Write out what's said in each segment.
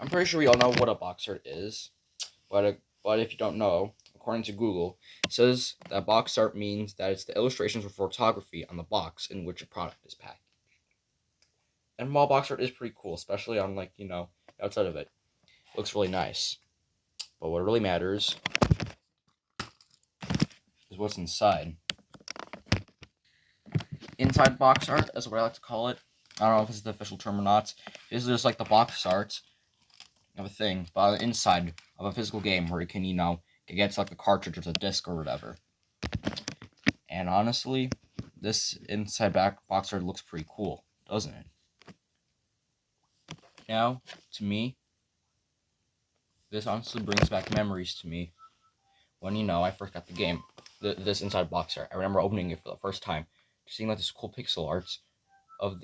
I'm pretty sure we all know what a box art is, but if you don't know, according to Google, it says that box art means that it's the illustrations or photography on the box in which a product is packed. And mall box art is pretty cool, especially on outside of it. It looks really nice. But what really matters is what's inside. Inside box art, is what I like to call it. I don't know if it's the official term or not. It's just like the box art of a thing, but on the inside of a physical game where you can, get to like the cartridge or the disc or whatever. And honestly, this inside back box art looks pretty cool, doesn't it? Now, to me, this honestly brings back memories to me when, I first got the game. This inside box art. I remember opening it for the first time, seeing like this cool pixel art of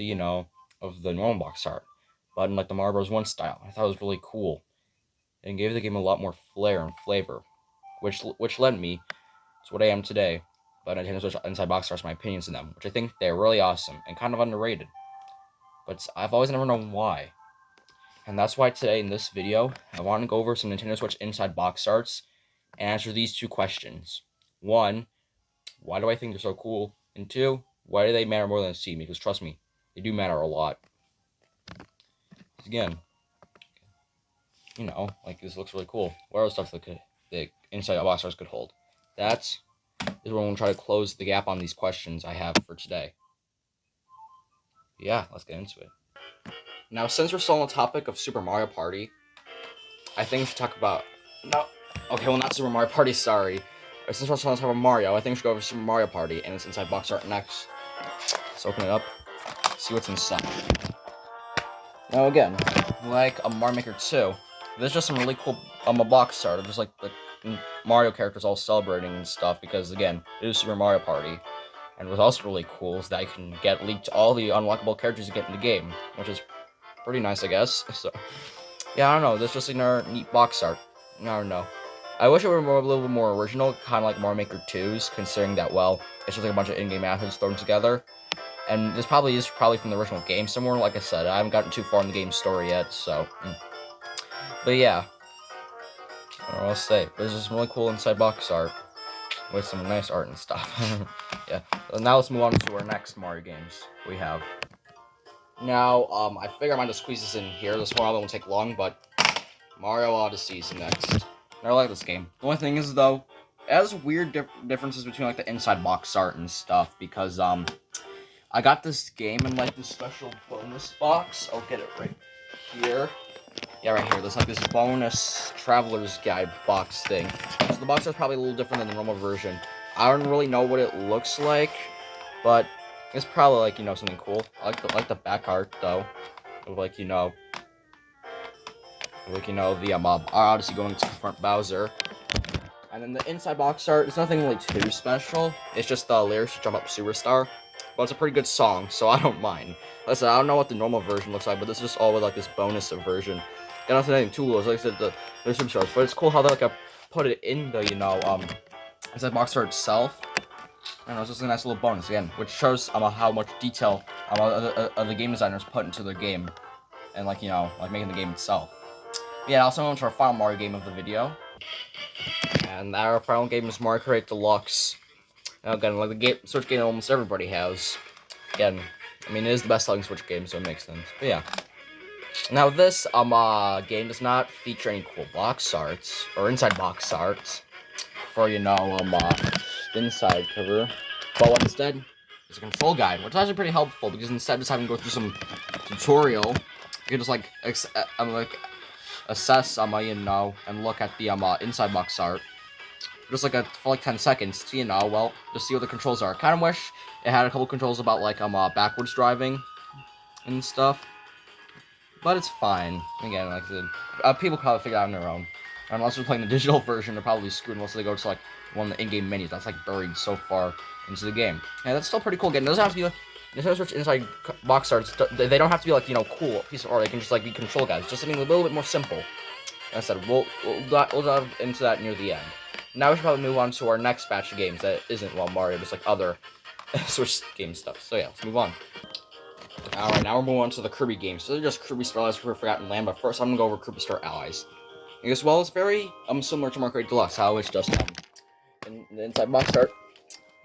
of the normal box art, but in like the Mario Bros. 1 style. I thought it was really cool and gave the game a lot more flair and flavor, which led me to what I am today. But Nintendo Switch Inside Boxarts, my opinions on them, which I think they're really awesome and kind of underrated. But I've always never known why. And that's why today in this video, I want to go over some Nintendo Switch Inside Boxarts and answer these two questions. One, why do I think they're so cool? And two, why do they matter more than it seems? Because trust me, they do matter a lot. Again, like this looks really cool. What other stuff the Inside Boxarts could hold? That is where I'm going to try to close the gap on these questions I have for today. Yeah, let's get into it. Now, since we're still on the topic of Super Mario Party, I think we should talk about... No, okay, well, not Super Mario Party, sorry. Since we're still on the topic of Mario, I think we should go over Super Mario Party and its Inside Box Art next. Let's open it up, see what's inside. Now, again, like a Mario Maker 2, there's just some really cool box art of just like the Mario characters all celebrating and stuff, because, again, it is Super Mario Party. And what's also really cool is that you can get leaked all the unlockable characters you get in the game, which is pretty nice, I guess. So, yeah, I don't know. There's just another neat box art. I don't know. I wish it were a little bit more original, kind of like Mario Maker 2's, considering that, well, it's just like a bunch of in-game assets thrown together. And this probably is from the original game somewhere. Like I said, I haven't gotten too far in the game story yet, so. But yeah. I don't know what else to say. There's just some really cool inside box art with some nice art and stuff. Yeah. So now let's move on to our next Mario games we have. Now, I figure I might just squeeze this in here. This one won't take long, but Mario Odyssey is next. I like this game. The only thing is, though, it has weird differences between, like, the inside box art and stuff, because, I got this game in, like, this special bonus box. I'll get it right here. Yeah, right here. There's, like, this bonus Traveler's Guide box thing. So the box is probably a little different than the normal version. I don't really know what it looks like, but it's probably, like, something cool. I like the back art, though. Of, like, the, Odyssey going to confront Bowser. And then the inside box art, it's nothing really too special. It's just the lyrics to Jump Up Superstar. But it's a pretty good song, so I don't mind. Listen, I don't know what the normal version looks like, but this is just all with, like, this bonus version. Got nothing anything too low, like I said, the superstars. But it's cool how they, like, put it in the, inside box art itself. I don't know, it's just a nice little bonus, again, which shows how much detail the game designers put into the game. And, like, making the game itself. Yeah, also move on to our final Mario game of the video. And our final game is Mario Kart Deluxe. Now, again, like the Switch game almost everybody has. Again, I mean, it is the best-selling Switch game, so it makes sense. But yeah. Now, this game does not feature any cool box arts, or inside box arts, for, the inside cover. But what instead is a control guide, which is actually pretty helpful, because instead of just having to go through some tutorial, you can just, like, assess, and look at the, inside box art. Just for like 10 seconds to, just see what the controls are. I kind of wish it had a couple controls about, like, backwards driving and stuff. But it's fine. Again, like I said, people probably figure it out on their own. Unless they're playing the digital version, they're probably screwed unless they go to, like, one of the in-game menus that's, like, buried so far into the game. Yeah, that's still pretty cool. Again, it doesn't have to be, like, Nintendo Switch Inside Box Arts, they don't have to be, like, cool piece of art. They can just, like, be control guides. Just something a little bit more simple. Like I said, we'll dive into that near the end. Now we should probably move on to our next batch of games that isn't, Mario, just like other Switch game stuff. So yeah, let's move on. Alright, now we're moving on to the Kirby games. So they're just Kirby Star Allies for Forgotten Land, but first I'm gonna go over Kirby Star Allies. And as well, it's very similar to Mario Kart Deluxe, how it's just in the inside box art.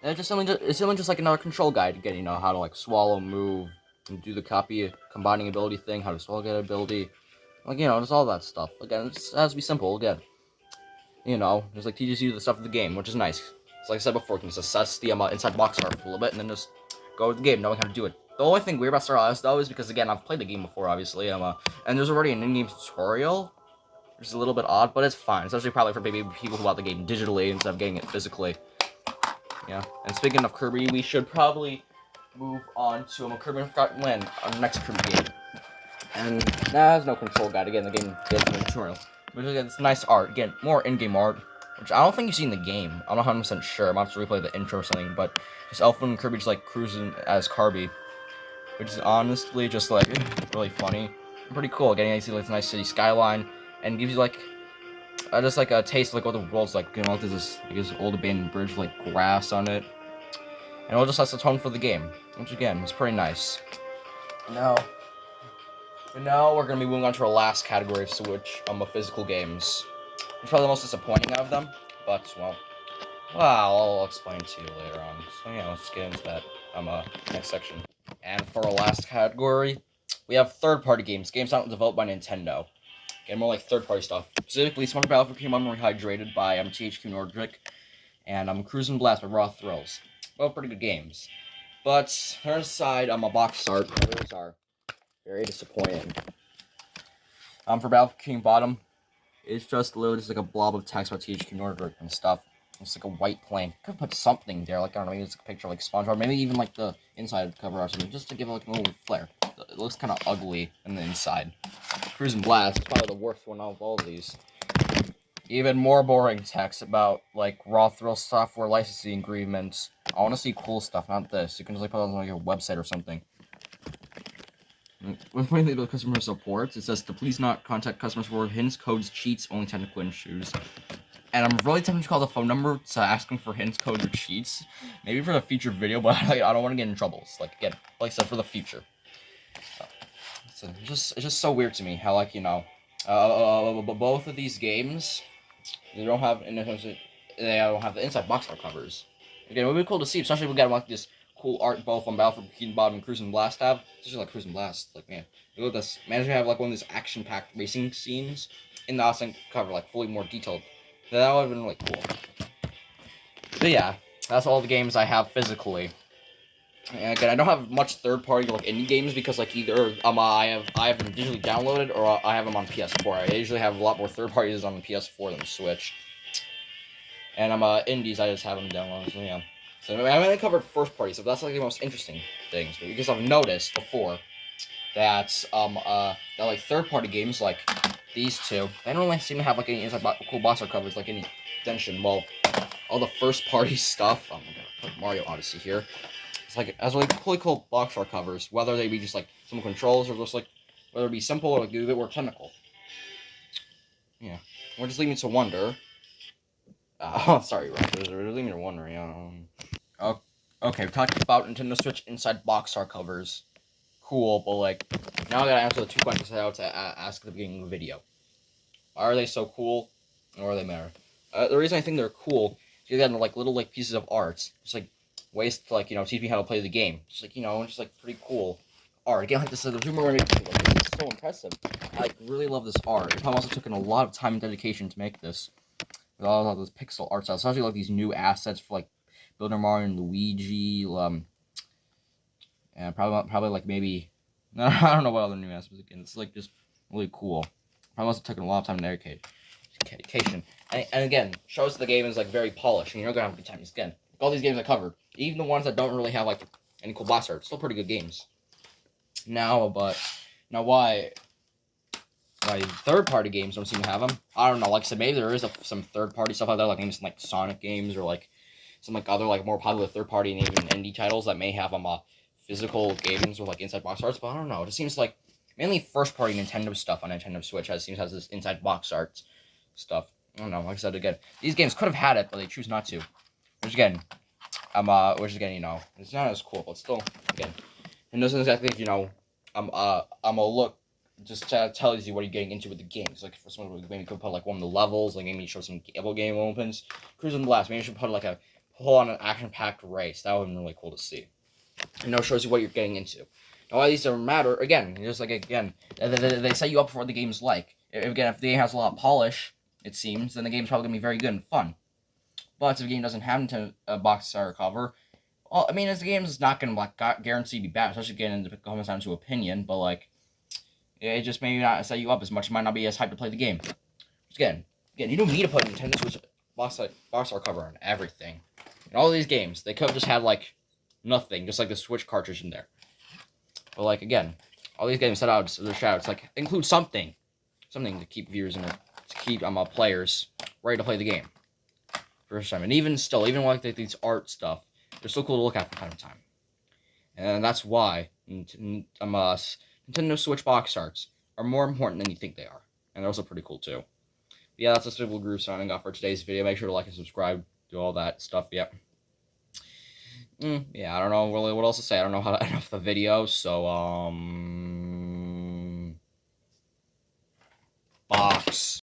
And it's something just like another control guide again, you know, how to like swallow, move, and do the copy combining ability thing, how to swallow get ability. Like, you know, just all that stuff. Again, it just has to be simple, again. You know, just like teaches you the stuff of the game, which is nice. So like I said before, you can just assess the inside box art for a little bit and then just go with the game, knowing how to do it. The only thing weird about Star Allies though is because again I've played the game before, obviously, and there's already an in-game tutorial, which is a little bit odd, but it's fine. Especially probably for maybe people who bought the game digitally instead of getting it physically. Yeah. And speaking of Kirby, we should probably move on to Kirby Forgotten Land, our next Kirby game. And that has no control guide. Again, the game gives no tutorial. But again, it's nice art. Again, more in-game art, which I don't think you see in the game. I'm not 100% sure. I might have to replay the intro or something. But just Elfin and Kirby just like cruising as Kirby, which is honestly just like really funny and pretty cool. Again, you see like this nice city skyline, and gives you like just like a taste of like what the world's like. You know, like there's this old abandoned bridge with like grass on it, and it'll just sets the tone for the game, which again is pretty nice. Now we're gonna be moving on to our last category of Switch, of physical games. It's probably the most disappointing of them, but well, I'll explain to you later on. So yeah, let's get into that next section. And for our last category, we have third-party games not developed by Nintendo. Again, more like third-party stuff. Specifically, Smash Battle for Kingdom Rehydrated by THQ Nordic, and Cruise and Blast by Raw Thrills. Both pretty good games. But on our side, a box art covers are very disappointing. For Battle for King Bottom, it's just literally just like a blob of text about THQ Nordic and stuff. It's like a white plane. Could put something there, like I don't know, maybe it's a picture like Spongebob, maybe even like the inside cover or something, just to give it like a little flair. It looks kind of ugly in the inside. Cruise and Blast is probably the worst one out of all of these. Even more boring text about like Raw Thrill software licensing agreements. I want to see cool stuff, not this. You can just like put it on like your website or something. When finally the customer supports, it says to please not contact customers for hints, codes, cheats, only technical issues. And I'm really tempted to call the phone number to ask them for hints, codes, or cheats. Maybe for the future video, but I don't want to get in trouble. So, like again, like I said, for the future. So it's just so weird to me how like, you know, both of these games, they don't have the inside box art covers. Again, it would be cool to see, especially if we got like this cool art both on Battle for Bikini Bottom and Cruise and Blast have. Especially like Cruise and Blast, like man, look at this. Imagine we have like one of these action-packed racing scenes in the outside cover, like fully more detailed. That would have been really cool. But yeah, that's all the games I have physically. And again, I don't have much third-party like indie games because like either I have them digitally downloaded or I have them on PS4. I usually have a lot more third parties on the PS4 than the Switch. And indies, I just have them downloaded. So yeah. So I only covered first party, so that's like the most interesting things. Because I've noticed before that that like third party games like these two, they don't really seem to have like any inside cool box art covers like any extension. Well, all the first party stuff. I'm gonna put Mario Odyssey here. It's like it has like really cool box art covers, whether they be just like simple controls or just like whether it be simple or like a bit more technical. Yeah, or just leave me to wonder. Sorry, Rob. Just leave me to wonder. Yeah. Okay, we talked about Nintendo Switch Inside Boxart covers. Cool, but like now I gotta answer the two questions I had to ask at the beginning of the video. Are they so cool, or are they matter? The reason I think they're cool is because they got like little like pieces of art, just like ways to like teach me how to play the game. Just like just like pretty cool art. Again, like this is the two more. This is so impressive. I really love this art. It also took in a lot of time and dedication to make this. With all of those pixel art styles, especially like these new assets for like Builder Mario and Luigi. And probably like maybe I don't know what other new assets again. It's like just really cool. Probably must have taken a lot of time and dedication. And again, shows the game is like very polished, and you're gonna have a good time. Again, all these games I covered, even the ones that don't really have like any cool boss art, still pretty good games. Now why third-party games don't seem to have them? I don't know. Like I said, maybe there is some third-party stuff out there, like maybe some like Sonic games or like some like other like more popular third-party and even indie titles that may have physical games with like inside box arts. But I don't know. It just seems like mainly first-party Nintendo stuff on Nintendo Switch has this inside box arts stuff. I don't know. Like I said again, these games could have had it, but they choose not to. Which again, it's not as cool, but still, again, and doesn't exactly, I'm a look, just tells you what you're getting into with the games. Like for someone, maybe could put like one of the levels, like maybe show some game opens. Cruising Blast, maybe you should put like a whole on an action-packed race. That would be really cool to see. And it shows you what you're getting into. Now, why these don't matter, again, just like, again, they set you up for what the game's like. Again, if the game has a lot of polish, it seems, then the game's probably going to be very good and fun. But if the game doesn't have a box art cover, well, I mean, the game's not going to like guarantee to be bad, especially getting into comes down to opinion, but like, it just maybe not set you up as much. It might not be as hyped to play the game. Again, you don't need to put Nintendo Switch box art cover on everything. In all these games, they could have just had like nothing, just like the Switch cartridge in there. But like again, all these games set out their shoutouts, like include something to keep viewers and to keep players ready to play the game first time. And even still, even like these art stuff, they're still cool to look at from time to time. And that's why Nintendo Switch box arts are more important than you think they are, and they're also pretty cool too. But yeah, that's a Civil Groove signing off for today's video. Make sure to like and subscribe, do all that stuff. Yep. Yeah, I don't know really what else to say. I don't know how to end off the video, so